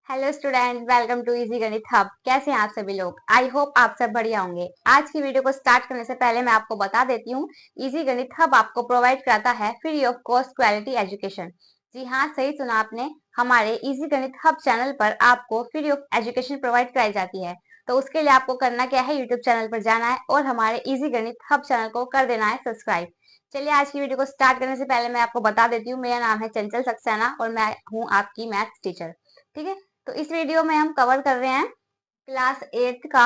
Hello student, welcome to easy Ganit hub. कैसे हैं आप सभी लोग? आई होप आप सब बढ़िया होंगे। आज की वीडियो को स्टार्ट करने से पहले मैं आपको बता देती हूँ, इजी गणित हब आपको प्रोवाइड कराता है free of cost quality education. जी हाँ, सही सुना आपने। हमारे इजी गणित हब चैनल पर आपको फ्री ऑफ एजुकेशन प्रोवाइड कराई जाती है। तो उसके लिए आपको करना क्या है, यूट्यूब चैनल पर जाना है और हमारे इजी गणित हब चैनल को कर देना है सब्सक्राइब। चलिए आज की वीडियो को स्टार्ट करने से पहले मैं आपको बता देती हूँ, मेरा नाम है चंचल सक्सेना और मैं हूँ आपकी मैथ्स टीचर। ठीक है, तो इस वीडियो में हम कवर कर रहे हैं क्लास 8 का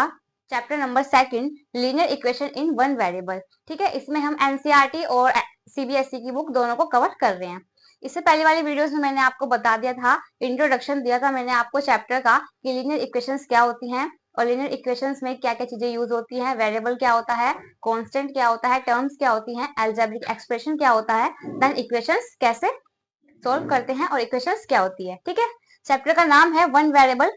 chapter number 2 linear equation in one variable. ठीक है, इसमें हम एनसीईआरटी और सीबीएसई की बुक दोनों को कवर कर रहे हैं। इससे पहले वाली वीडियोस में मैंने आपको बता दिया था, इंट्रोडक्शन दिया था मैंने आपको चैप्टर का कि लीनियर इक्वेशंस क्या होती हैं और लीनियर इक्वेशंस में क्या क्या चीजें यूज होती हैं, वेरिएबल क्या होता है, कांस्टेंट क्या होता है, टर्म्स क्या होती हैं, अलजेब्रिक एक्सप्रेशन क्या होता है, देन इक्वेशंस कैसे सोल्व करते हैं और इक्वेशंस क्या होती है। ठीक है, चैप्टर का नाम है one variable,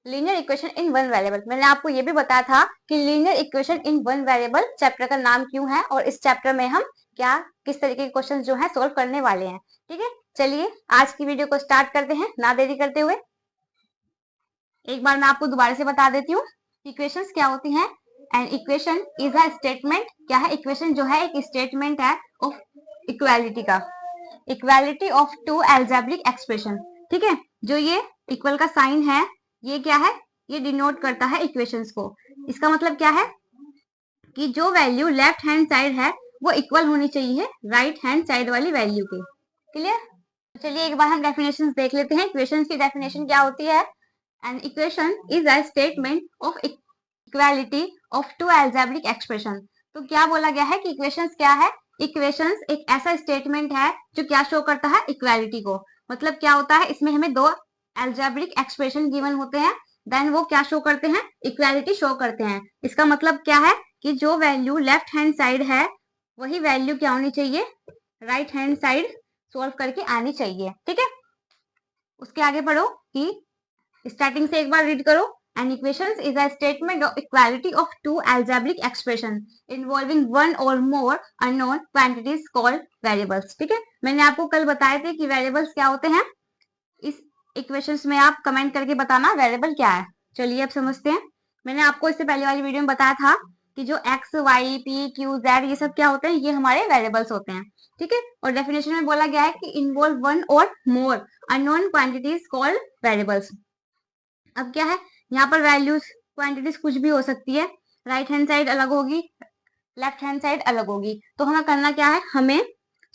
linear equation in one variable. मैंने आपको ये भी बताया था कि linear equation in one variable chapter का नाम क्यों है और इस चैप्टर में हम क्या किस तरीके के क्वेश्चन जो है सोल्व करने वाले हैं। ठीक है, चलिए आज की वीडियो को स्टार्ट करते हैं ना देरी करते हुए। एक बार मैं आपको दोबारा से बता देती हूँ इक्वेशंस क्या होती हैं। And equation is a statement. क्या है? इक्वेशन जो है एक स्टेटमेंट है ऑफ इक्वालिटी का, equality of two algebraic expression. ठीक है, जो ये इक्वल का साइन है, ये क्या है? ये डिनोट करता है इक्वेशंस को। इसका मतलब क्या है कि जो वैल्यू लेफ्ट हैंड साइड है वो इक्वल होनी चाहिए राइट हैंड साइड वाली वैल्यू के। क्लियर? चलिए एक बार हम डेफिनेशंस देख लेते हैं। इक्वेशंस की डेफिनेशन क्या होती है? An equation is a statement of equality of two algebraic expression. तो क्या बोला गया है कि इक्वेशंस क्या है? इक्वेशंस एक ऐसा स्टेटमेंट है जो क्या शो करता है? इक्वालिटी को। मतलब क्या होता है, इसमें हमें दो अलजेब्रिक एक्सप्रेशन गिवन होते हैं, देन वो क्या शो करते हैं? इक्वालिटी शो करते हैं। इसका मतलब क्या है कि जो वैल्यू लेफ्ट हैंड साइड है वही वैल्यू क्या होनी चाहिए? राइट हैंड साइड सोल्व करके आनी चाहिए। ठीक है, उसके आगे पढ़ो कि स्टार्टिंग से एक बार रीड करो। An equation is a statement of equality of two algebraic expression involving one or more unknown quantities called variables। ठीक है, मैंने आपको कल बताए थे कि वेरिएबल्स क्या होते हैं। इस इक्वेशंस में आप कमेंट करके बताना वेरिएबल क्या है। चलिए अब समझते हैं। मैंने आपको इससे पहले वाली वीडियो में बताया था कि जो x y p q z ये सब क्या होते हैं? ये हमारे वेरिएबल्स होते हैं। ठीक है, और डेफिनेशन में बोला गया है कि इन्वॉल्व वन और मोर अननोन क्वांटिटीज कॉल्ड वेरिएबल्स। अब क्या है, यहाँ पर वैल्यूज क्वांटिटीज कुछ भी हो सकती है। राइट हैंड साइड अलग होगी, लेफ्ट हैंड साइड अलग होगी। तो हमें करना क्या है? हमें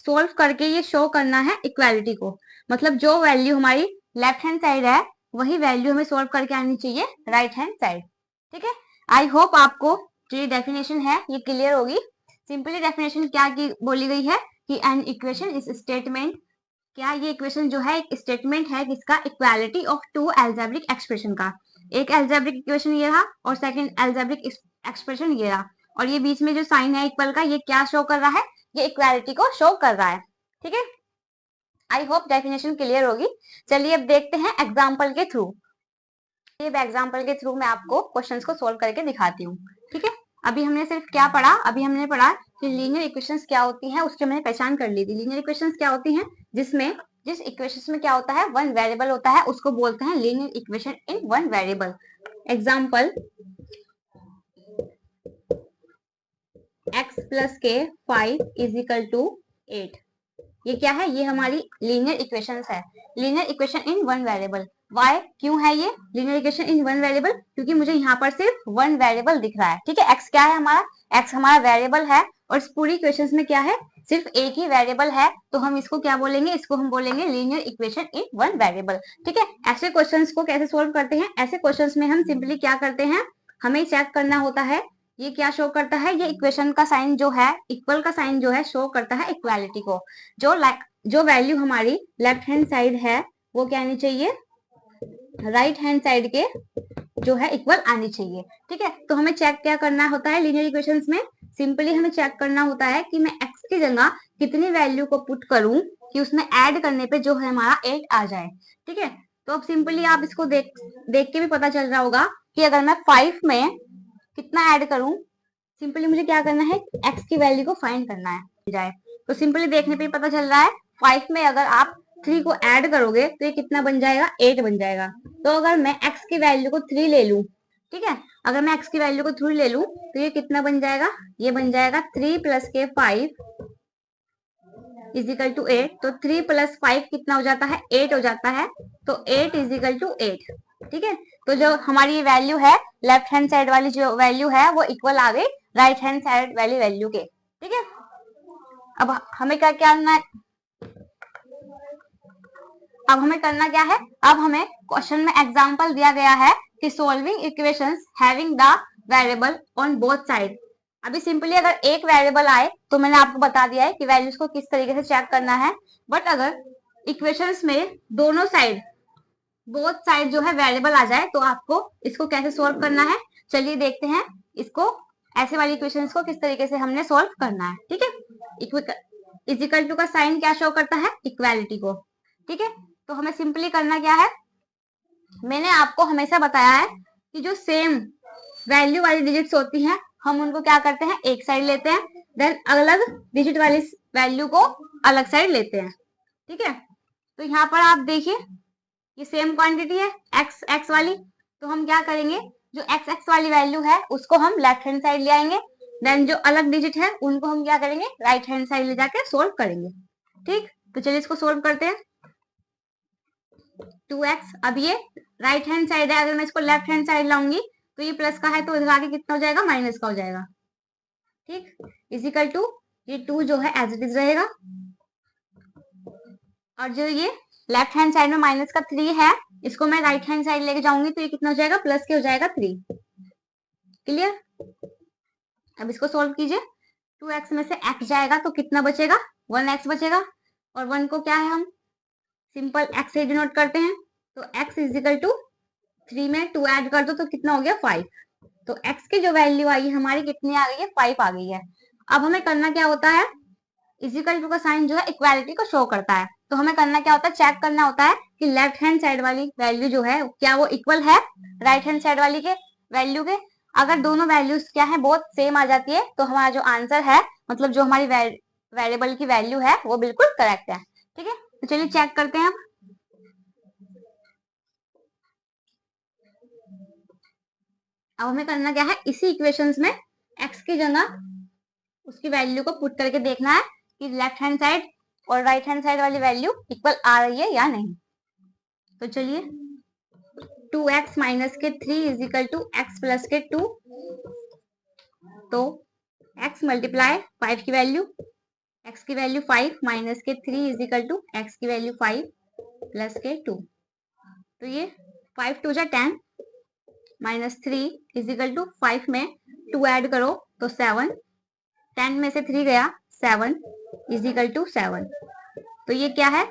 सोल्व करके ये शो करना है इक्वालिटी को। मतलब जो वैल्यू हमारी लेफ्ट हैंड साइड है वही वैल्यू हमें सोल्व करके आनी चाहिए राइट हैंड साइड। ठीक है, आई होप आपको जो ये डेफिनेशन है ये क्लियर होगी। सिंपली डेफिनेशन क्या की बोली गई है कि एन इक्वेशन इज स्टेटमेंट। क्या ये इक्वेशन जो है एक स्टेटमेंट है किसका? Equality of two algebraic expression का। एक अलजेब्रिक इक्वेशन ये रहा और सेकंड अलजेब्रिक एक्सप्रेशन ये रहा, और ये बीच में जो साइन है इक्वल का, ये क्या शो कर रहा है? ये इक्वालिटी को शो कर रहा है। ठीक है, आई होप डेफिनेशन क्लियर होगी। चलिए अब देखते हैं एग्जाम्पल के थ्रू। ये एग्जाम्पल के थ्रू मैं आपको क्वेश्चंस को सोल्व करके दिखाती हूँ। ठीक है, अभी हमने सिर्फ क्या पढ़ा? अभी हमने पढ़ा कि लीनियर इक्वेशंस क्या होती हैं, उसकी हमने पहचान कर ली थी। लीनियर इक्वेशंस क्या होती हैं? जिस इक्वेशंस में क्या होता है? वन वेरिएबल होता है, उसको बोलते हैं linear equation in one variable. Example, x plus के 5 इज इक्वल टू 8। ये क्या है? ये हमारी लीनियर इक्वेशंस है। Linear equation in one variable. Why क्यों है ये linear equation in one variable? क्योंकि मुझे यहाँ पर सिर्फ वन वेरिएबल दिख रहा है। ठीक है, एक्स क्या है हमारा? एक्स हमारा वेरिएबल है और इस पूरी इक्वेशन में क्या है? सिर्फ एक ही वेरिएबल है, तो हम इसको क्या बोलेंगे? इसको हम बोलेंगे linear equation in one variable. ठीक है, ऐसे क्वेश्चंस को कैसे सोल्व करते हैं? ऐसे क्वेश्चंस में हम सिंपली क्या करते हैं, हमें चेक करना होता है ये क्या शो करता है। ये इक्वेशन का साइन जो है, इक्वल का साइन जो है, शो करता है इक्वालिटी को। जो वैल्यू हमारी लेफ्ट हैंड साइड है वो क्या आनी चाहिए? राइट हैंड साइड के जो है इक्वल आनी चाहिए। ठीक है, तो हमें चेक क्या करना होता है लीनियर इक्वेशंस में? सिंपली हमें चेक करना होता है कि मैं x की जगह कितनी वैल्यू को पुट करूं कि उसमें ऐड करने पे जो है हमारा 8 आ जाए। ठीक है, तो अब सिंपली आप इसको देख के भी पता चल रहा होगा कि अगर मैं 5 में कितना ऐड करूं, सिंपली मुझे क्या करना है? x की वैल्यू को फाइंड करना है जाए। तो सिंपली देखने पे पता चल रहा है 5 में अगर आप 3 को ऐड करोगे तो ये कितना बन जाएगा, 8 बन जाएगा। तो अगर मैं x की वैल्यू को 3 ले लूं, ठीक है, अगर मैं x की वैल्यू को 3 ले लूं तो ये कितना बन जाएगा, ये बन जाएगा 3 प्लस के 5 इज इक्वल टू 8। तो 3 प्लस 5 कितना हो जाता है, 8 हो जाता है। तो 8 इज इक्वल टू 8, ठीक है। तो जो हमारी ये वैल्यू है, लेफ्ट हैंड साइड वाली जो वैल्यू है वो इक्वल आ गई राइट हैंड साइड वाली वैल्यू के, ठीक है। अब हमें क्या करना है, अब हमें करना क्या है, अब हमें क्वेश्चन में एग्जांपल दिया गया है कि solving equations having the variable on both side. अभी सिंपली अगर एक वेरिएबल आए तो मैंने आपको बता दिया है कि वैल्यूज को किस तरीके से चेक करना है। बट अगर इक्वेशंस में दोनों साइड, बोथ साइड जो है वेरिएबल आ जाए तो आपको इसको कैसे सोल्व करना है, चलिए देखते हैं। इसको ऐसे वाली इक्वेशंस को किस तरीके से हमने सोल्व करना है, ठीक है। इक्वल टू का साइन क्या शो करता है, इक्वालिटी को, ठीक है। तो हमें सिंपली करना क्या है, मैंने आपको हमेशा बताया है कि जो सेम वैल्यू वाली डिजिट्स होती हैं हम उनको क्या करते हैं, एक साइड लेते हैं, देन अलग डिजिट वाली वैल्यू को अलग साइड लेते हैं, ठीक है। तो यहाँ पर आप देखिए ये सेम क्वांटिटी है एक्स एक्स वाली, तो हम क्या करेंगे, जो एक्स एक्स वाली वैल्यू है उसको हम लेफ्ट हैंड साइड ले आएंगे, देन जो अलग डिजिट है उनको हम क्या करेंगे, राइट हैंड साइड ले जाके सोल्व करेंगे, ठीक। तो चलिए इसको सोल्व करते हैं। 2x, अब ये राइट हैंड साइड है, अगर मैं इसको लेफ्ट हैंड साइड लाऊंगी तो ये प्लस का है तो इधर आके कितना हो जाएगा, माइनस का हो जाएगा, ठीक। इजिकल टू ये 2 जो है एज इट इज रहेगा, और जो ये लेफ्ट हैंड साइड में माइनस का 3 है इसको मैं राइट हैंड साइड लेके जाऊंगी तो ये कितना हो जाएगा, प्लस के हो जाएगा 3। क्लियर। अब इसको सोल्व कीजिए, 2x में से x जाएगा तो कितना बचेगा, 1x बचेगा, और 1 को क्या है हम सिंपल x से डिनोट करते हैं। तो x इज इक्वल टू 3 में 2 ऐड कर दो तो कितना हो गया, 5। तो x की जो वैल्यू आई हमारी कितनी आ गई है, 5 आ गई है। अब हमें करना क्या होता है, इजिकल टू का साइन जो है इक्वालिटी को शो करता है, तो हमें करना क्या होता है, चेक करना होता है कि लेफ्ट हैंड साइड वाली वैल्यू जो है क्या वो इक्वल है राइट हैंड साइड वाली के वैल्यू के। अगर दोनों वैल्यूज क्या है, बहुत सेम आ जाती है तो हमारा जो आंसर है, मतलब जो हमारी वेरिएबल की वैल्यू है वो बिल्कुल करेक्ट है, ठीक है। तो चलिए चेक करते हैं। अब हमें करना क्या है, इसी इक्वेशंस में x की जगह उसकी वैल्यू को पुट करके देखना है कि लेफ्ट हैंड साइड और राइट हैंड साइड वाली वैल्यू इक्वल आ रही है या नहीं। तो चलिए 2x माइनस के 3 is equal to x plus के 2, तो x मल्टीप्लाई 5 की वैल्यू, x की वैल्यू 5 माइनस के 3 इज इक्वल टू x की वैल्यू 5 प्लस के 2। तो ये 5 2 जा 10 माइनस 3 इज इक्वल टू 5 में 2 ऐड करो तो 7, 10 में से 3 गया 7 इज इक्वल टू 7। तो ये क्या है,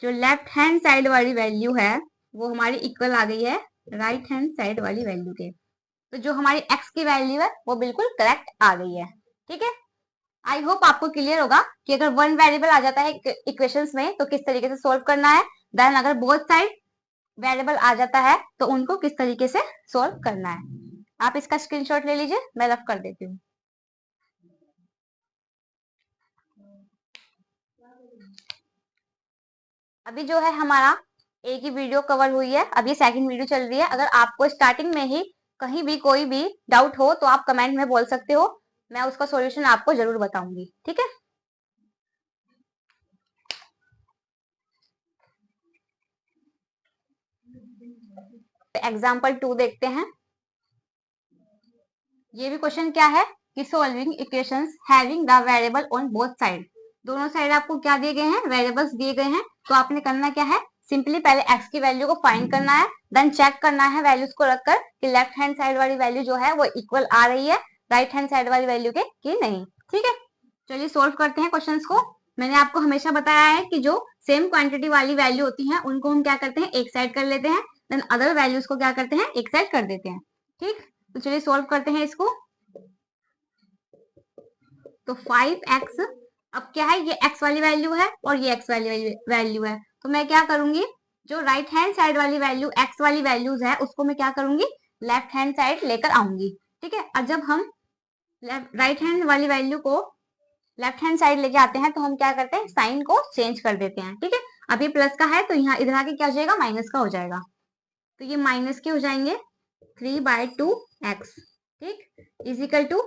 जो लेफ्ट हैंड साइड वाली वैल्यू है वो हमारी इक्वल आ गई है राइट हैंड साइड वाली वैल्यू के। तो जो हमारी x की वैल्यू है वो बिल्कुल करेक्ट आ गई है, ठीक है। आई होप आपको क्लियर होगा कि अगर वन वेरिएबल आ जाता है इक्वेशंस में तो किस तरीके से सोल्व करना है, देन अगर बोथ साइड वेरिएबल आ जाता है तो उनको किस तरीके से सोल्व करना है। आप इसका स्क्रीनशॉट ले लीजिए, मैं रफ कर देती हूँ। अभी जो है हमारा एक ही वीडियो कवर हुई है, अब ये सेकंड वीडियो चल रही है। अगर आपको स्टार्टिंग में ही कहीं भी कोई भी डाउट हो तो आप कमेंट में बोल सकते हो, मैं उसका सॉल्यूशन आपको जरूर बताऊंगी, ठीक है। एग्जाम्पल 2 देखते हैं। ये भी क्वेश्चन क्या है कि solving equations having the variable on both side, दोनों साइड आपको क्या दिए गए हैं, वेरिएबल्स दिए गए हैं। तो आपने करना क्या है, सिंपली पहले x की वैल्यू को फाइंड करना है, देन चेक करना है वैल्यूज को रखकर कि लेफ्ट हैंड साइड वाली वैल्यू जो है वो इक्वल आ रही है राइट हैंड साइड वाली वैल्यू के कि नहीं, ठीक है। चलिए सोल्व करते हैं क्वेश्चंस को। मैंने आपको हमेशा बताया है कि जो सेम क्वांटिटी वाली वैल्यू होती है उनको हम क्या करते हैं, एक साइड कर लेते हैं, देन अदर वैल्यूज को क्या करते हैं, एक साइड कर देते हैं, ठीक। तो चलिए सोल्व करते हैं इसको। तो 5x, अब क्या है, ये x वाली वैल्यू है और ये x वाली वैल्यू है, तो मैं क्या करूंगी, जो राइट हैंड साइड वाली वैल्यू x वाली वैल्यूज है उसको मैं क्या करूंगी, लेफ्ट हैंड साइड लेकर आऊंगी, ठीक है। और जब हम राइट हैंड वाली वैल्यू को लेफ्ट हैंड साइड लेके आते हैं तो हम क्या करते हैं, साइन को चेंज कर देते हैं, ठीक है। अब ये प्लस का है तो यहाँ इधर आके क्या हो जाएगा, माइनस का हो जाएगा, तो ये माइनस के हो जाएंगे 3/2x, ठीक, इजिकल टू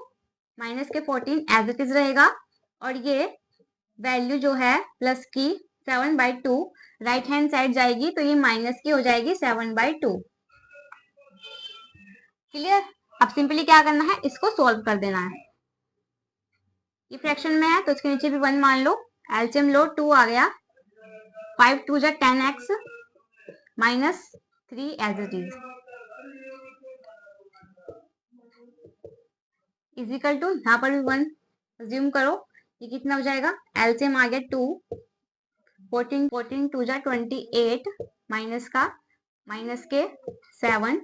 माइनस के 14 एज इट इज रहेगा, और ये वैल्यू जो है प्लस की 7/2 राइट हैंड साइड जाएगी तो ये माइनस की हो जाएगी 7/2। क्लियर। अब सिंपली क्या करना है, इसको सोल्व कर देना है। ये फ्रैक्शन में है तो इसके नीचे भी 1 मान लो, एलसीएम लो, 2 आ गया, 5 2 जा 10x minus 3 as it is, is equal to यहाँ पर भी 1 अज्यूम करो, ये कितना हो जाएगा, एलसीएम आ गया 2, 14 2 जा 28 माइनस का माइनस के 7,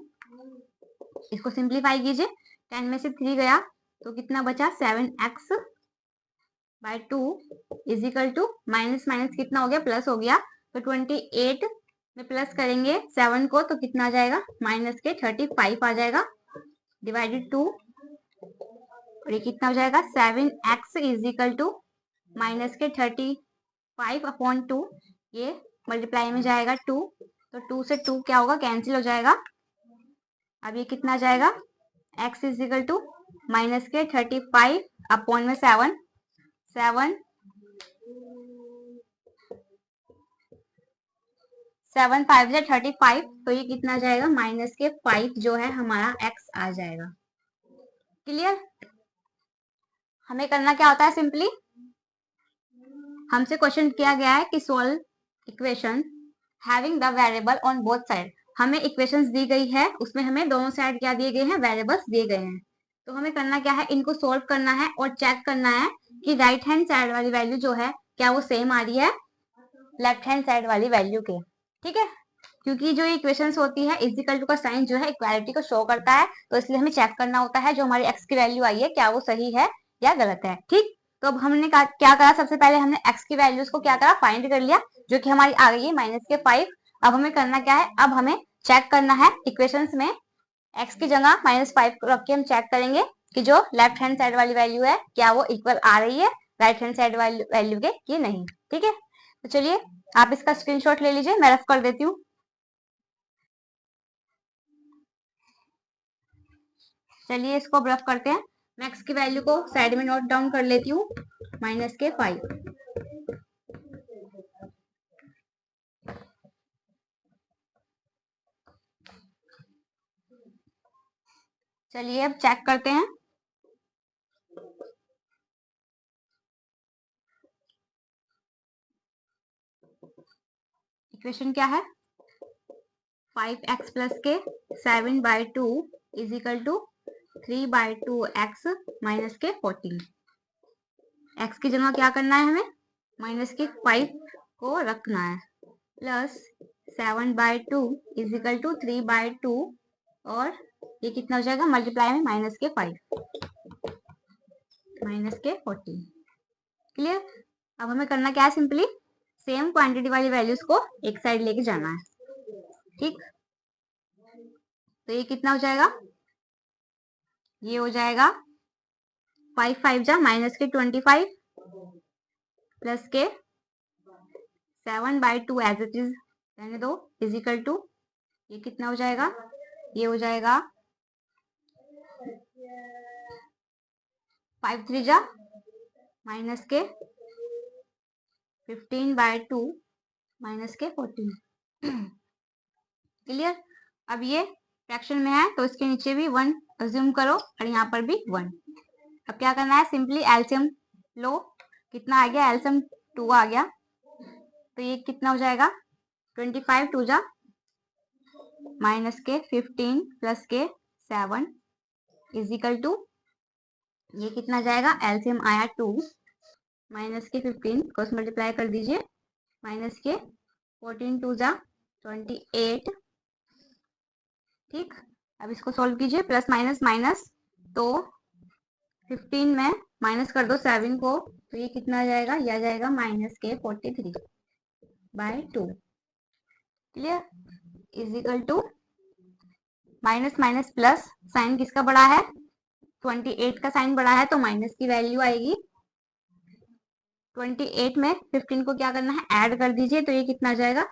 इसको सिंप्लीफाई कीजिए, 10 में से 3 गया तो कितना बचा, 7x/2 is equal to minus minus कितना हो गया, प्लस हो गया, तो 28 में प्लस करेंगे 7 को तो कितना आ जाएगा, माइनस के 35 आ जाएगा, डिवाइडेड 2, और ये कितना हो जाएगा, 7x इजिकल टू माइनस के 35/2, ये मल्टीप्लाई में जाएगा 2, तो 2 से 2 क्या होगा, कैंसिल हो जाएगा। अब ये कितना आ जाएगा, x इजिकल टू माइनस के 35/7, 7 5 से 35, तो ये कितना आ जाएगा, माइनस के 5 जो है हमारा x आ जाएगा। क्लियर। हमें करना क्या होता है, सिंपली हमसे क्वेश्चन किया गया है कि solve equation having the variable on both side, हमें इक्वेशंस दी गई है, उसमें हमें दोनों साइड क्या दिए गए हैं, वेरिएबल्स दिए गए हैं, तो हमें करना क्या है, इनको सोल्व करना है और चेक करना है कि राइट हैंड साइड वाली वैल्यू जो है क्या वो सेम आ रही है लेफ्ट हैंड साइड वाली वैल्यू के, ठीक है, क्योंकि जो इक्वेशंस होती है इक्वल टू का साइन जो है इक्वालिटी को शो करता है, तो इसलिए हमें चेक करना होता है जो हमारी एक्स की वैल्यू आई है क्या वो सही है या गलत है, ठीक। तो अब हमने क्या करा, सबसे पहले हमने एक्स की वैल्यूज को क्या करा, फाइंड कर लिया, जो कि हमारी आ गई है माइनस के 5। अब हमें करना क्या है, अब हमें चेक करना है इक्वेशंस में एक्स की जगह -5 रख के हम चेक करेंगे कि जो लेफ्ट हैंड साइड वाली वैल्यू है क्या वो इक्वल आ रही है राइट हैंड साइड वाली वैल्यू के कि नहीं, ठीक है। तो चलिए आप इसका स्क्रीनशॉट ले लीजिए, मैं रफ कर देती हूँ। चलिए इसको रफ करते हैं, मैं एक्स की वैल्यू को साइड में नोट डाउन कर लेती हूँ, -5। चलिए अब चेक करते हैं, इक्वेशन क्या है, 5x प्लस के 7/2 इजिकल टू 3/2x माइनस के 14। x की जगह क्या करना है, हमें माइनस के 5 को रखना है, प्लस 7/2 इजिकल टू 3/2, और ये कितना हो जाएगा, मल्टीप्लाई में माइनस के 5 माइनस के 14। क्लियर। अब हमें करना क्या है, सिंपली सेम क्वांटिटी वाली वैल्यूज को एक साइड लेके जाना है, ठीक। तो ये कितना हो जाएगा, ये हो जाएगा 5 5 जा माइनस के 25 प्लस के 7/2 एज इट इज रहने दो, इजिकल टू ये कितना हो जाएगा, ये हो जाएगा 5 3 जा माइनस के 15/2 माइनस के 14। क्लियर। अब ये फ्रैक्शन में है तो इसके नीचे भी 1 अज्यूम करो और यहाँ पर भी 1। अब क्या करना है, सिंपली एलसीएम लो, कितना आ गया, एलसीएम 2 आ गया, तो ये कितना हो जाएगा, 25 2 जा माइनस के 15 प्लस के 7 इजिकल टू ये कितना जाएगा, एलसीएम आया 2 माइनस के 15 क्रॉस मल्टीप्लाई कर दीजिए, माइनस के 14 2 जा 28, ठीक। अब इसको सॉल्व कीजिए, प्लस माइनस माइनस, तो 15 में माइनस कर दो 7 को, तो ये कितना आ जाएगा, ये आ जाएगा माइनस के 43/2। Clear. Is equal to minus minus plus, sign किसका बड़ा है, 28 का साइन बड़ा है तो माइनस की वैल्यू आएगी, 28 में 15 को क्या करना है, ऐड कर दीजिए, तो ये कितना आ जाएगा,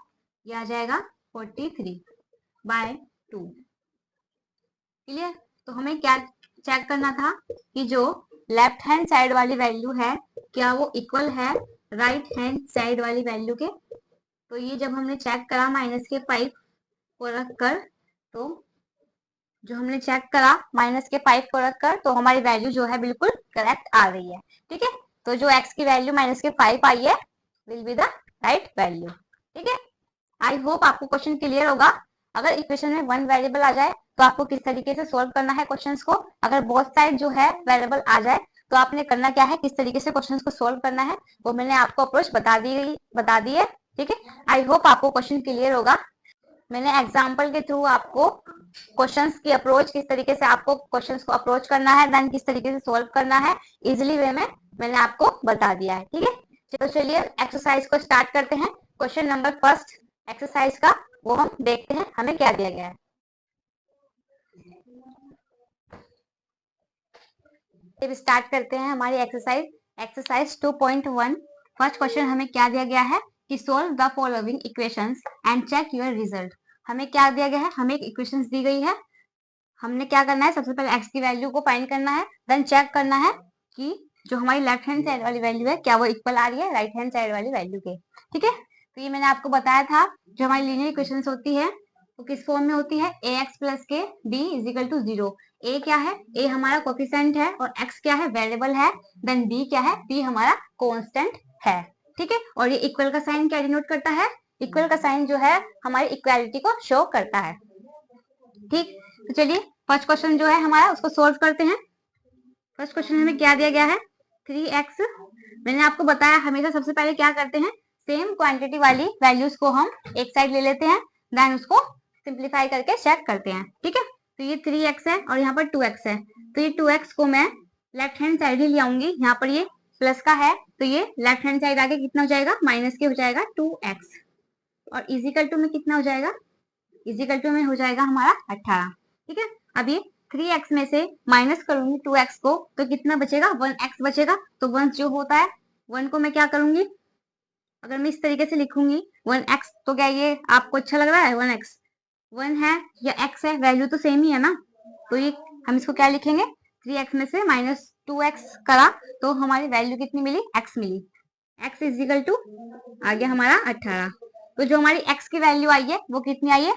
ये आ जाएगा 43/2। क्लियर। तो हमें क्या चेक करना था कि जो लेफ्ट हैंड साइड वाली वैल्यू है क्या वो इक्वल है राइट हैंड साइड वाली वैल्यू के। तो ये जब हमने चेक करा -5 को रखकर, तो जो हमने चेक करा -5 को रखकर, तो हमारी वैल्यू जो है बिल्कुल करेक्ट आ रही है। ठीक है, तो जो x की वैल्यू -5 आई है will be the right value. ठीक है, आई होप आपको क्वेश्चन क्लियर होगा। अगर इक्वेशन में वन वेरिएबल आ जाए तो आपको किस तरीके से सोल्व करना है क्वेश्चंस को। अगर बोथ साइड जो है वेरिएबल आ जाए तो आपने करना क्या है, किस तरीके से क्वेश्चंस को सोल्व करना है, वो मैंने आपको अप्रोच बता दी है। ठीक है, आई होप आपको क्वेश्चन क्लियर होगा। मैंने एग्जाम्पल के थ्रू आपको क्वेश्चंस की अप्रोच, किस तरीके से आपको क्वेश्चंस को अप्रोच करना है, देन किस तरीके से सोल्व करना है इजिली वे में मैंने आपको बता दिया है। ठीक है, तो चलिए एक्सरसाइज को स्टार्ट करते हैं। क्वेश्चन नंबर फर्स्ट एक्सरसाइज का वो हम देखते हैं हमें क्या दिया गया है। फिर स्टार्ट करते हैं हमारी एक्सरसाइज 2.1। फर्स्ट क्वेश्चन हमें क्या दिया गया है कि solve the following equations and check your result. हमें क्या दिया गया है, हमें एक इक्वेशंस दी गई है, हमने क्या करना है, सबसे पहले x की वैल्यू को फाइंड करना है, देन चेक करना है कि जो हमारी लेफ्ट हैंड साइड वाली वैल्यू है क्या वो इक्वल आ रही है राइट हैंड साइड वाली वैल्यू के। ठीक है, तो ये मैंने आपको बताया था, जो हमारी लीनियर इक्वेशंस होती है वो किस फॉर्म में होती है, ax + k b = 0। a क्या है, a हमारा कोफिशिएंट है और x क्या है, वेरिएबल है, देन b क्या है, b हमारा कांस्टेंट है। ठीक है, और ये इक्वल का साइन क्या डिनोट करता है, इक्वल का साइन जो है हमारी इक्वालिटी को शो करता है। ठीक, तो चलिए फर्स्ट क्वेश्चन जो है हमारा उसको सोल्व करते हैं। फर्स्ट क्वेश्चन हमें क्या दिया गया है, 3x। मैंने आपको बताया हमेशा सबसे पहले क्या करते हैं, सेम क्वांटिटी वाली वैल्यूज को हम एक साइड ले लेते हैं, देन उसको सिंप्लीफाई करके चेक करते हैं। ठीक है, तो ये 3x है और यहाँ पर 2x है, तो ये 2x को मैं लेफ्ट हैंड साइड ही ले आऊंगी। यहाँ पर ये प्लस का है तो ये लेफ्ट हैंड साइड आगे कितना हो जाएगा, माइनस के हो जाएगा 2x, और इजिकल टू में कितना हो जाएगा, इजिकल टू में हो जाएगा हमारा 18। ठीक है, अब ये 3x में से माइनस करूंगी 2x को तो कितना बचेगा, 1x बचेगा। तो 1 जो होता है 1 को मैं क्या करूंगी, अगर मैं इस तरीके से लिखूंगी 1x, तो क्या ये आपको अच्छा लग रहा है, 1x 1 है या x है, वैल्यू तो सेम ही है ना। तो ये हम इसको क्या लिखेंगे, 3x में से -2x करा तो हमारी वैल्यू कितनी मिली, x मिली। x इजिकल टू आ गया हमारा 18। तो जो हमारी x की वैल्यू आई है वो कितनी आई है,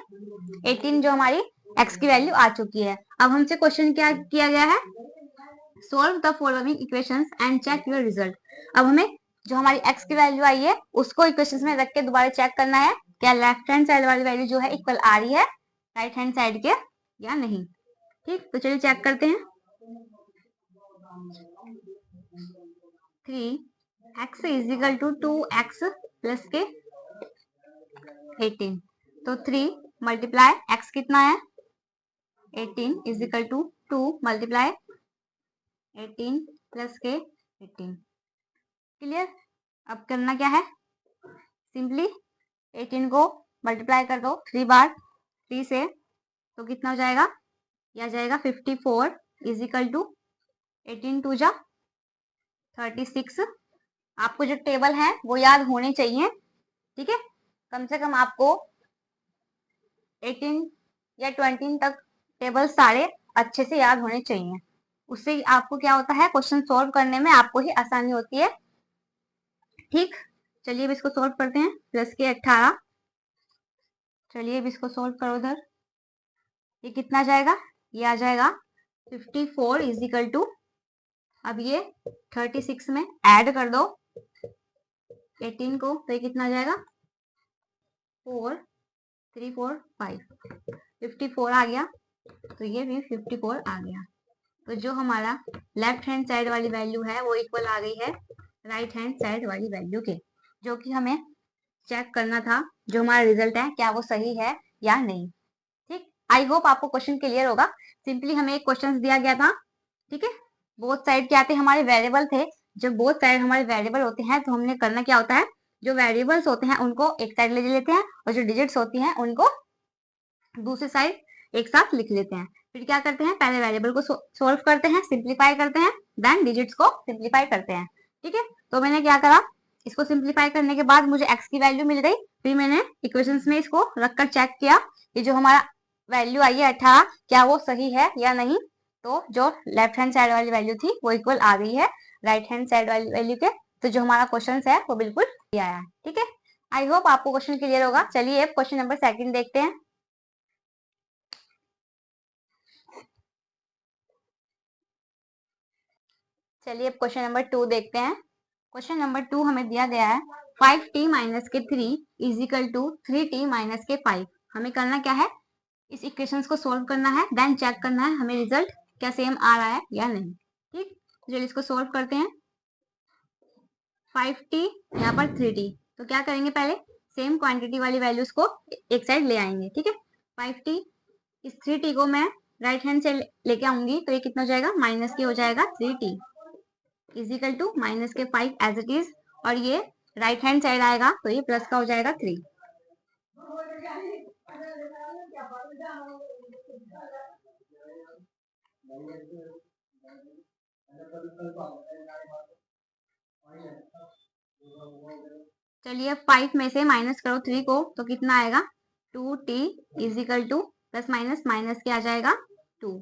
18 जो हमारी x की वैल्यू आ चुकी है। अब हमसे क्वेश्चन क्या किया गया है, solve the following equations and check your result. अब हमें जो हमारी x की वैल्यू आई है उसको इक्वेशंस में रख के दोबारा चेक करना है क्या लेफ्ट हैंड साइड वाली वैल्यू जो है इक्वल आ रही है राइट हैंड साइड के या नहीं। ठीक, तो चलिए चेक करते हैं। 3x = 2x + k 18। तो 3 मल्टीप्लाई x कितना है, 18 = 2 मल्टीप्लाई 18 + k 18। क्लियर। अब करना क्या है, सिंपली 18 को मल्टीप्लाई कर दो 3 बार 3 से, तो कितना हो जाएगा, यह आ जाएगा 54 = 18 2 जा 36। आपको जो टेबल है वो याद होने चाहिए। ठीक है, कम से कम आपको 18 या 20 तक टेबल सारे अच्छे से याद होने चाहिए। उससे आपको क्या होता है, क्वेश्चन सोल्व करने में आपको ही आसानी होती है। ठीक, चलिए अब इसको सोल्व करते हैं। प्लस के 18, चलिए अब इसको सोल्व करो उधर। ये कितना जाएगा, ये आ जाएगा 54 = अब ये 36 में ऐड कर दो 18 को, तो ये कितना आ जाएगा 4 3 4 5 54 आ गया, तो ये भी 54 आ गया। तो जो हमारा लेफ्ट हैंड साइड वाली वैल्यू है वो इक्वल आ गई है राइट हैंड साइड वाली वैल्यू के, जो कि हमें चेक करना था जो हमारा रिजल्ट है क्या वो सही है या नहीं। ठीक, आई होप आपको क्वेश्चन क्लियर होगा। सिंपली हमें एक क्वेश्चन दिया गया था। ठीक है, बोथ साइड क्या थे, हमारे वेरिएबल थे। जब बोथ साइड हमारे वेरिएबल होते हैं तो हमने करना क्या होता है, जो वेरिएबल्स होते हैं उनको एक साइड ले लेते हैं और जो डिजिट्स होती हैं उनको दूसरी साइड एक साथ लिख लेते हैं। फिर क्या करते हैं, पहले वेरिएबल को सोल्व करते हैं, सिंप्लीफाई करते हैं, देन डिजिट्स को सिंप्लीफाई करते हैं। ठीक है, तो मैंने क्या करा, इसको सिंप्लीफाई करने के बाद मुझे x की वैल्यू मिल गई। फिर मैंने इक्वेशंस में इसको रखकर चेक किया कि जो हमारा वैल्यू आई है 18 क्या वो सही है या नहीं। तो जो लेफ्ट हैंड साइड वाली वैल्यू थी वो इक्वल आ गई है राइट हैंड साइड वाली वैल्यू के। तो जो हमारा क्वेश्चन है वो बिल्कुल सही आया है। ठीक है, आई होप आपको क्वेश्चन क्लियर होगा। चलिए अब क्वेश्चन नंबर 2 देखते हैं। चलिए अब क्वेश्चन नंबर 2 देखते हैं। क्वेश्चन नंबर 2 हमें दिया गया है 5t माइनस के 3 is equal to 3t minus k 5। हमें करना क्या है, इस इक्वेशंस को सोल्व करना है, देन चेक करना है हमें रिजल्ट क्या सेम आ रहा है या नहीं। ठीक, चलिए इसको सोल्व करते हैं। 5t यहाँ पर 3t, तो क्या करेंगे, पहले सेम क्वांटिटी वाली वैल्यूज को एक साइड ले आएंगे। ठीक है, 5t इस 3t को मैं राइट हैंड से लेके आऊंगी तो ये कितना हो जाएगा, माइनस के हो जाएगा 3t is equal to minus k 5 as it is, और ये राइट हैंड साइड आएगा तो ये प्लस का हो जाएगा 3। चलिए 5 में से माइनस करो 3 को तो कितना आएगा, 2t is equal to plus minus minus के आ जाएगा 2।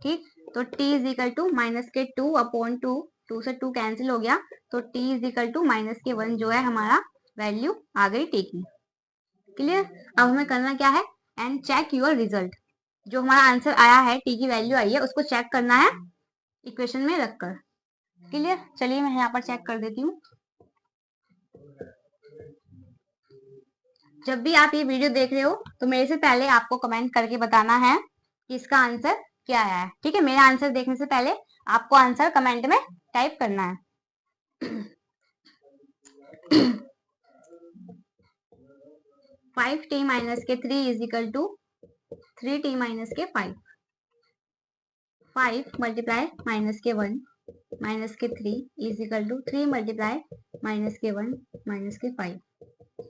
ठीक, तो t is equal to minus के 2 अपॉन 2, 2 से 2 कैंसिल हो गया तो t is equal to minus k 1 जो है हमारा वैल्यू आ गई t की। क्लियर, अब हमें करना क्या है, एंड चेक योर रिजल्ट। जो हमारा आंसर आया है t की वैल्यू आई है उसको चेक करना है इक्वेशन में रखकर। क्लियर, चलिए मैं यहाँ पर चेक कर देती हूँ। जब भी आप ये वीडियो देख रहे हो तो मेरे से पहले आपको कमेंट करके बताना है कि इसका आंसर क्या आया है। ठीक है, मेरा आंसर देखने से पहले आपको आंसर कमेंट में टाइप करना है। 5t माइनस के 3 is equal to 3t minus k 5। 5 multiply minus k 1 minus के 3 is equal to 3 multiply minus k 1 minus k 5।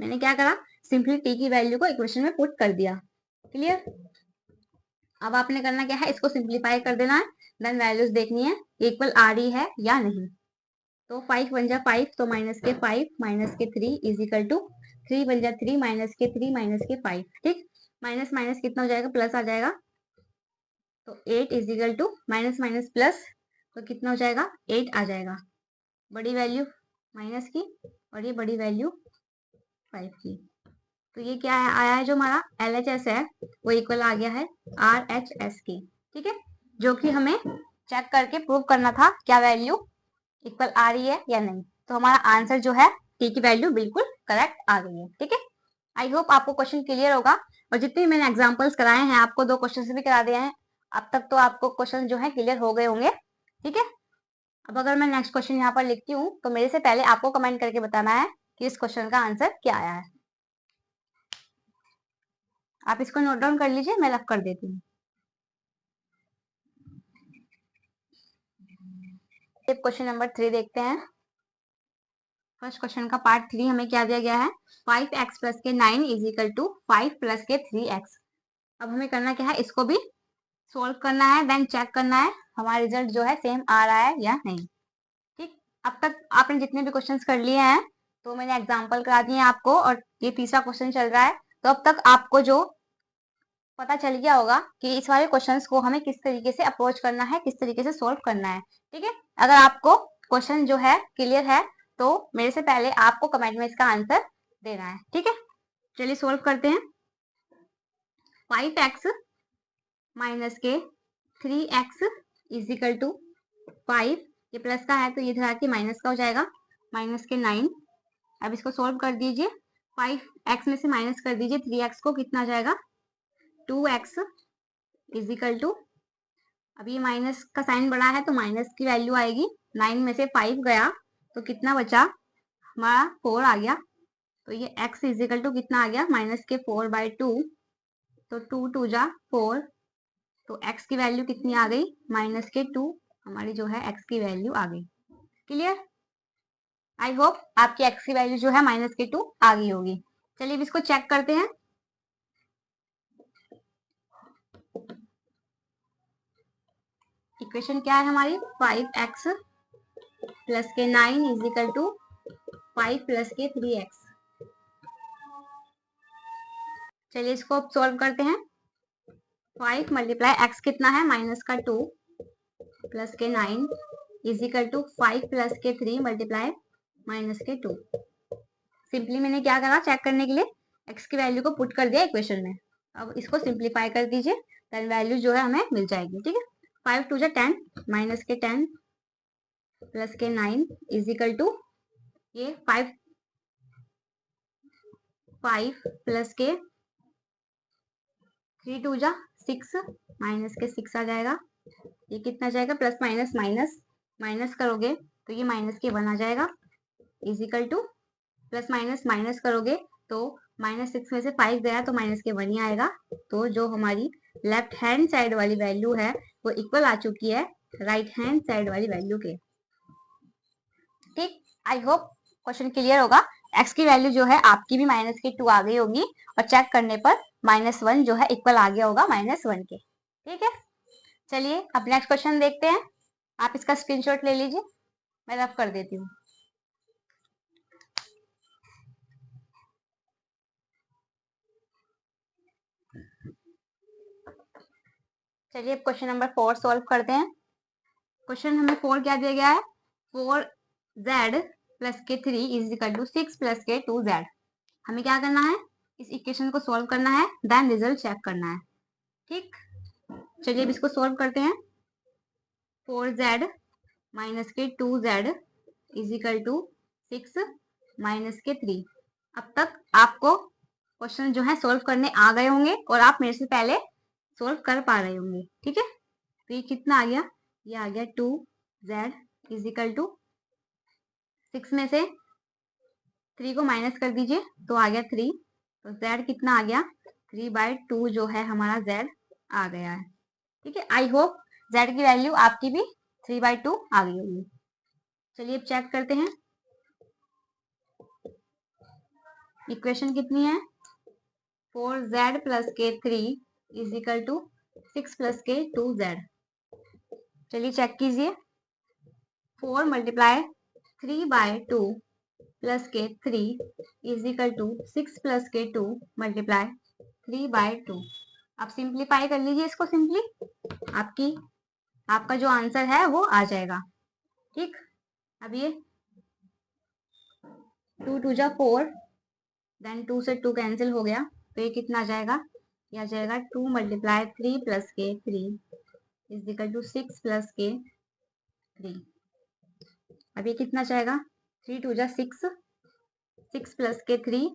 मैंने क्या करा, सिंपली t की वैल्यू को इक्वेशन में पुट कर दिया। क्लियर, अब आपने करना क्या है, इसको सिंप्लीफाई कर देना है, देन वैल्यूज देखनी है इक्वल आ रही है या नहीं। तो 5 बन जा 5 तो माइनस के 5 माइनस के 3 इज इक्वल टू 3 बन जा 3 माइनस के 3 माइनस के 5। ठीक, माइनस माइनस कितना हो जाएगा, प्लस आ जाएगा, तो 8 is equal to minus minus plus तो कितना हो जाएगा, 8 आ जाएगा। बड़ी वैल्यू माइनस की और ये बड़ी वैल्यू 5 की, तो ये क्या है, आया है जो हमारा LHS है वो इक्वल आ गया है RHS की। ठीक है, जो कि हमें चेक करके प्रूव करना था क्या वैल्यू इक्वल आ रही है या नहीं। तो हमारा आंसर जो है t की वैल्यू बिल्कुल करेक्ट आ गई है। ठीक है, आई होप आपको क्वेश्चन क्लियर होगा। और जितने मैंने एग्जाम्पल्स कराए हैं, आपको 2 क्वेश्चन भी करा दिए हैं, अब तक तो आपको क्वेश्चन जो है क्लियर हो गए होंगे। ठीक है, अब अगर मैं नेक्स्ट क्वेश्चन यहाँ पर लिखती हूँ तो मेरे से पहले आपको कमेंट करके बताना है कि इस क्वेश्चन का आंसर क्या आया है। आप इसको नोट डाउन कर लीजिए, मैं रफ कर देती हूँ। क्वेश्चन नंबर 3 देखते हैं। फर्स्ट क्वेश्चन का पार्ट 3 हमें क्या दिया गया है, 5x प्लस के 9 इज इक्वल टू 5 प्लस के 3x। अब हमें करना क्या है, इसको भी सोल्व करना है, देन चेक करना है हमारा रिजल्ट जो है सेम आ रहा है या नहीं। ठीक, अब तक आपने जितने भी क्वेश्चंस कर लिए हैं तो मैंने एग्जांपल करा दिए आपको, और ये तीसरा क्वेश्चन चल रहा है। तो अब तक आपको जो पता चल गया होगा कि इस वाले क्वेश्चंस को हमें किस तरीके से अप्रोच करना है, किस तरीके से सोल्व करना है। ठीक है, अगर आपको क्वेश्चन जो है क्लियर है तो मेरे से पहले आपको कमेंट में इसका आंसर देना है। ठीक है, चलिए सोल्व करते हैं। 5x माइनस के 3x इज इक्वल टू 5, ये प्लस का है तो ये इधर आके माइनस का हो जाएगा, माइनस के 9। अब इसको सोल्व कर दीजिए, 5x में से माइनस कर दीजिए 3x को, कितना आ जाएगा 2x इज इक्वल टू, अब ये माइनस का साइन बड़ा है तो माइनस की वैल्यू आएगी, 9 में से 5 गया तो कितना बचा, हमारा 4 आ गया। तो ये x इज इक्वल टू कितना आ गया, माइनस के 4/2, तो 2 2 जा 4, तो x की वैल्यू कितनी आ गई, माइनस के 2, हमारी जो है x की वैल्यू आ गई। क्लियर, आई होप आपकी x की वैल्यू जो है माइनस के 2 आ गई होगी। चलिए अब इसको चेक करते हैं। इक्वेशन क्या है हमारी, 5x प्लस के 9 इज इक्वल टू 5 प्लस के 3x। चलिए इसको अब सॉल्व करते हैं। 5 मल्टीप्लाई x कितना है, माइनस का 2 प्लस के 9 इज इक्वल टू 5 प्लस के 3 मल्टीप्लाई माइनस के 2। सिंपली मैंने क्या करा, चेक करने के लिए x की वैल्यू को पुट कर दिया इक्वेशन में। अब इसको सिंप्लीफाई कर दीजिए, देन वैल्यू जो है हमें मिल जाएगी। ठीक है, 5 टू जा 10 माइनस के 10 प्लस के 9 इज इक्वल टू ये 5 प्लस के 3 टू जा 6 माइनस के 6 आ जाएगा। ये कितना जाएगा, प्लस माइनस माइनस माइनस करोगे तो ये माइनस के 1 आ जाएगा is equal to plus minus minus करोगे तो -6 में से 5 गया तो माइनस के 1 ही आएगा। तो जो हमारी लेफ्ट हैंड साइड वाली वैल्यू है वो इक्वल आ चुकी है राइट हैंड साइड वाली वैल्यू के। ठीक, आई होप क्वेश्चन क्लियर होगा। x की वैल्यू जो है आपकी भी माइनस के 2 आ गई होगी और चेक करने पर -1 जो है इक्वल आ गया होगा -1 के। ठीक है, चलिए अब नेक्स्ट क्वेश्चन देखते हैं। आप इसका स्क्रीनशॉट ले लीजिए, मैं रफ कर देती हूँ। चलिए अब क्वेश्चन नंबर 4 सॉल्व करते हैं। क्वेश्चन हमें 4 क्या दिया गया है, 4z प्लस के 3 इज इक्वल टू 6 प्लस के 2z। हमें क्या करना है, इस इक्वेशन को सॉल्व करना है, देन रिजल्ट चेक करना है। ठीक, चलिए अब इसको सॉल्व करते हैं। 4z माइनस के 2z is equal to 6 minus के 3। अब तक आपको क्वेश्चन जो है सॉल्व करने आ गए होंगे और आप मेरे से पहले सॉल्व कर पा रहे होंगे। ठीक है, तो ये कितना आ गया, ये आ गया 2z इज इक्वल टू 6 में से 3 को माइनस कर दीजिए तो आ गया 3। तो z कितना आ गया, 3/2 जो है हमारा z आ गया है। ठीक है, आई होप z की वैल्यू आपकी भी 3/2 आ गई होगी। चलिए अब चेक करते हैं इक्वेशन कितनी है, 4z प्लस के 3 इज इक्वल टू 6 प्लस के 2z। चलिए चेक कीजिए, 4 मल्टीप्लाई 3/2 प्लस के 3 इज इक्वल टू 6 प्लस के 2 मल्टीप्लाई 3/2। आप सिंप्लीफाई कर लीजिए इसको, सिंपली आपका जो आंसर है वो आ जाएगा। ठीक, अब ये 2 टू जा 4, देन 2 से 2 कैंसिल हो गया तो ये कितना आ जाएगा, ये आ जाएगा 2 मल्टीप्लाई 3 प्लस के 3 इज इक्वल टू 6 प्लस के 3। अब ये कितना जाएगा, 3 टू जा 6, 6 प्लस के 3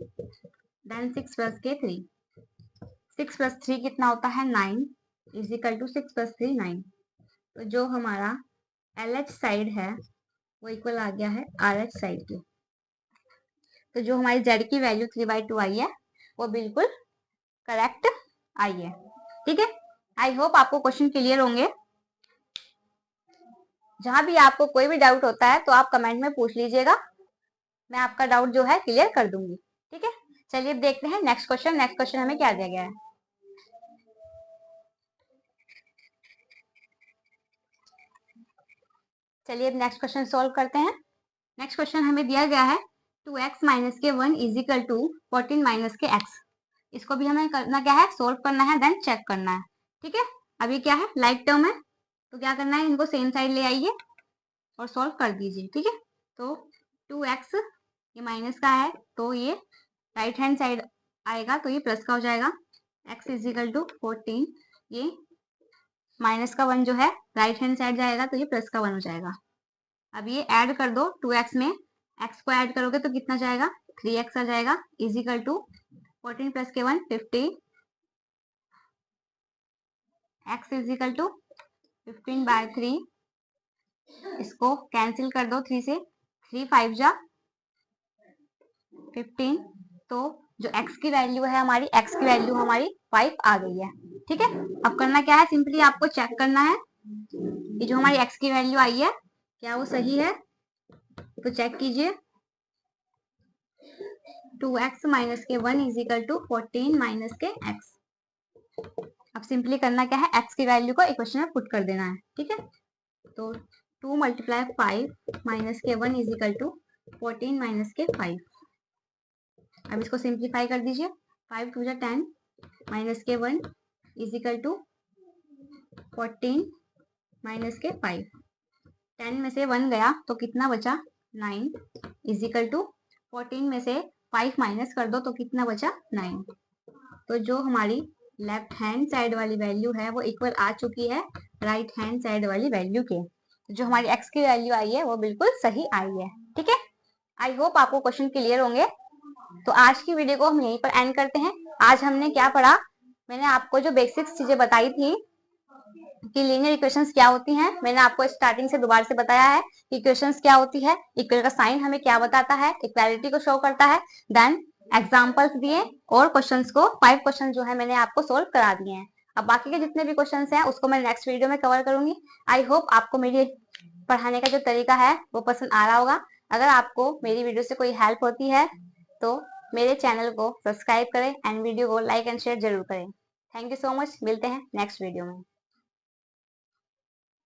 देन 6 प्लस के 3, 6 प्लस 3 कितना होता है 9 इज इक्वल टू 6 प्लस 3 9। तो जो हमारा LH साइड है वो इक्वल आ गया है RH साइड के। तो जो हमारी Z की वैल्यू 3/2 आई है वो बिल्कुल करेक्ट आई है। ठीक है, आई होप आपको क्वेश्चन क्लियर होंगे। जहां भी आपको कोई भी डाउट होता है तो आप कमेंट में पूछ लीजिएगा, मैं आपका डाउट जो है क्लियर कर दूंगी। ठीक है, चलिए अब देखते हैं नेक्स्ट क्वेश्चन। नेक्स्ट क्वेश्चन हमें क्या दिया गया है। चलिए अब नेक्स्ट क्वेश्चन सॉल्व करते हैं। नेक्स्ट क्वेश्चन हमें दिया गया है 2x minus k 1 is equal to 14 minus के x। इसको भी हमें करना क्या है, सोल्व करना है, देन चेक करना है। ठीक है, अभी क्या है, लाइक टर्म है तो क्या करना है, इनको सेम साइड ले आइए और सॉल्व कर दीजिए। ठीक है, तो 2x ये माइनस का है तो ये राइट हैंड साइड आएगा तो ये प्लस का हो जाएगा। x इज इक्वल टू 14, ये माइनस का 1 जो है राइट हैंड साइड जाएगा तो ये प्लस का 1 हो जाएगा। अब ये ऐड कर दो, 2x में x को ऐड करोगे तो कितना जाएगा, 3x आ जाएगा इज इक्वल टू 14 प्लस के 1 50, x इज इक्वल टू 15/3। इसको कैंसिल कर दो 3 से, 3 5 जा 15। तो जो x की वैल्यू है हमारी, x की वैल्यू हमारी 5 आ गई है। ठीक है, अब करना क्या है, सिंपली आपको चेक करना है ये जो हमारी x की वैल्यू आई है क्या वो सही है। तो चेक कीजिए, 2x minus k 1 is equal to 14 minus के x। अब सिंपली करना क्या है, x की वैल्यू को इक्वेशन में पुट कर देना है। ठीक है, तो 2 multiply 5 minus k 1 is equal to 14 minus k 5। अब इसको सिंप्लीफाई कर दीजिए। 5 to 10 minus k 1 is equal to 14 minus k 5। 10 में से 1 गया तो कितना बचा 9 इज इक्वल टू 14 में से 5 माइनस कर दो तो कितना बचा 9। तो जो हमारी लेफ्ट हैंड साइड वाली वैल्यू है वो इक्वल आ चुकी है राइट हैंड साइड वाली वैल्यू के। जो हमारी x की वैल्यू आई है वो बिल्कुल सही आई है। ठीक है, आई होप आपको क्वेश्चन क्लियर होंगे। तो आज की वीडियो को हम यहीं पर एंड करते हैं। आज हमने क्या पढ़ा, मैंने आपको जो बेसिक्स चीजें बताई थी कि लीनियर इक्वेशंस क्या होती हैं, मैंने आपको स्टार्टिंग से दोबारा से बताया है कि इक्वेशंस क्या होती है, इक्वल का साइन हमें क्या बताता है, इक्वालिटी को शो करता है। देन एग्जांपल्स दिए और क्वेश्चंस को 5 क्वेश्चन जो है मैंने आपको सोल्व करा दिए हैं। अब बाकी के जितने भी क्वेश्चन हैं उसको मैं नेक्स्ट वीडियो में कवर करूंगी। आई होप आपको मेरी पढ़ाने का जो तरीका है वो पसंद आ रहा होगा। अगर आपको मेरी वीडियो से कोई हेल्प होती है तो मेरे चैनल को सब्सक्राइब करें एंड वीडियो को लाइक एंड शेयर जरूर करें। थैंक यू सो मच, मिलते हैं नेक्स्ट वीडियो में।